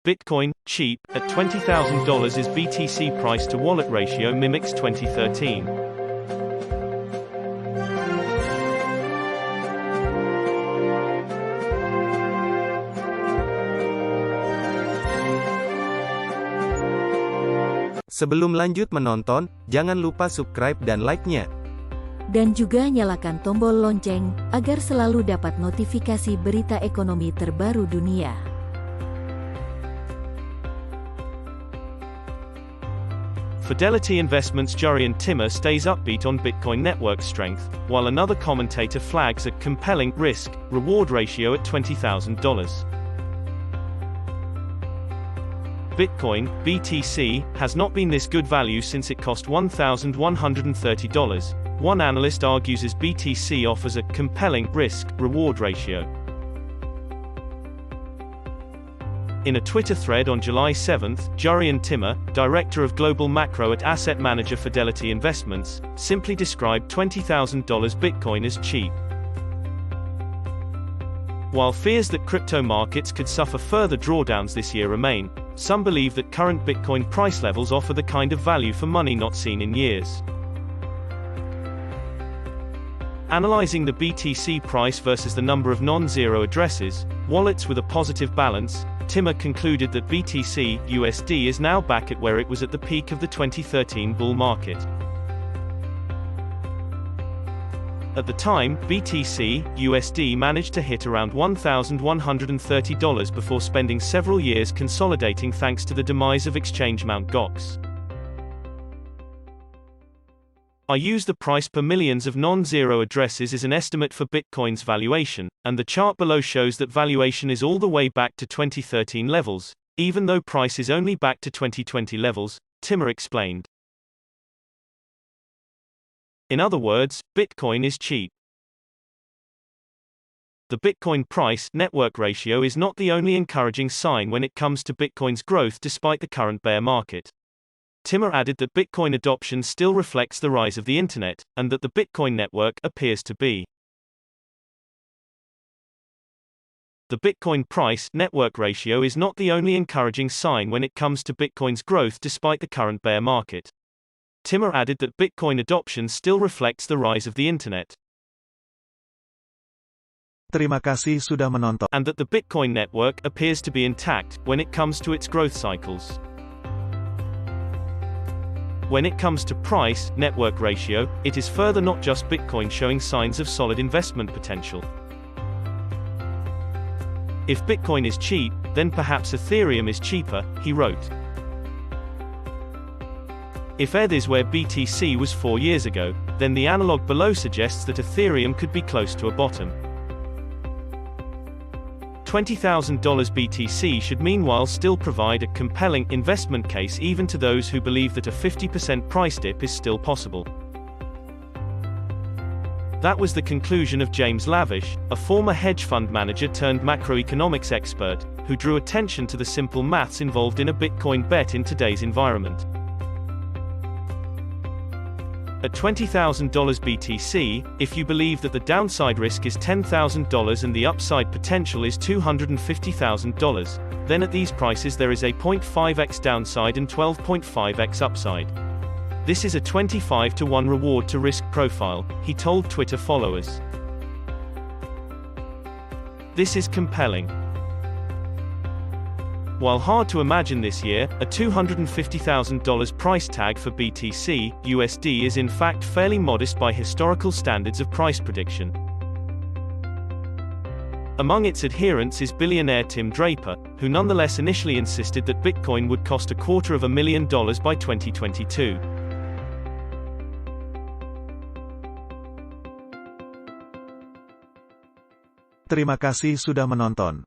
Bitcoin, cheap, at $20,000 is BTC price to wallet ratio mimics 2013. Sebelum lanjut menonton, jangan lupa subscribe dan like-nya. Dan juga nyalakan tombol lonceng, agar selalu dapat notifikasi berita ekonomi terbaru dunia. Fidelity Investments' Jurrien Timmer stays upbeat on Bitcoin network strength, while another commentator flags a compelling risk-reward ratio at $20,000. Bitcoin, BTC, has not been this good value since it cost $1,130. One analyst argues as BTC offers a compelling risk-reward ratio. In a Twitter thread on July 7, Jurrien Timmer, director of global macro at asset manager Fidelity Investments, simply described $20,000 Bitcoin as cheap. While fears that crypto markets could suffer further drawdowns this year remain, some believe that current Bitcoin price levels offer the kind of value for money not seen in years. Analyzing the BTC price versus the number of non-zero addresses, wallets with a positive balance, Timmer concluded that BTC USD is now back at where it was at the peak of the 2013 bull market. At the time, BTC USD managed to hit around $1,130 before spending several years consolidating thanks to the demise of exchange Mt. Gox. I use the price per millions of non-zero addresses as an estimate for Bitcoin's valuation, and the chart below shows that valuation is all the way back to 2013 levels, even though price is only back to 2020 levels, Timmer explained. In other words, Bitcoin is cheap. The Bitcoin price-network ratio is not the only encouraging sign when it comes to Bitcoin's growth despite the current bear market. Timmer added that Bitcoin adoption still reflects the rise of the Internet, and that the Bitcoin network appears to be. The Bitcoin price-network ratio is not the only encouraging sign when it comes to Bitcoin's growth despite the current bear market. Timmer added that Bitcoin adoption still reflects the rise of the Internet. Terima kasih sudah menonton. And that the Bitcoin network appears to be intact when it comes to its growth cycles. When it comes to price-network ratio, it is further not just Bitcoin showing signs of solid investment potential. If Bitcoin is cheap, then perhaps Ethereum is cheaper, he wrote. If ETH is where BTC was 4 years ago, then the analog below suggests that Ethereum could be close to a bottom. $20,000 BTC should meanwhile still provide a compelling investment case even to those who believe that a 50% price dip is still possible. That was the conclusion of James Lavish, a former hedge fund manager turned macroeconomics expert, who drew attention to the simple maths involved in a Bitcoin bet in today's environment. At $20,000 BTC, if you believe that the downside risk is $10,000 and the upside potential is $250,000, then at these prices there is a 0.5x downside and 12.5x upside. This is a 25-to-1 reward to risk profile, he told Twitter followers. This is compelling. While hard to imagine this year, a $250,000 price tag for BTC USD is in fact fairly modest by historical standards of price prediction. Among its adherents is billionaire Tim Draper, who nonetheless initially insisted that Bitcoin would cost $250,000 by 2022. Terima kasih sudah menonton.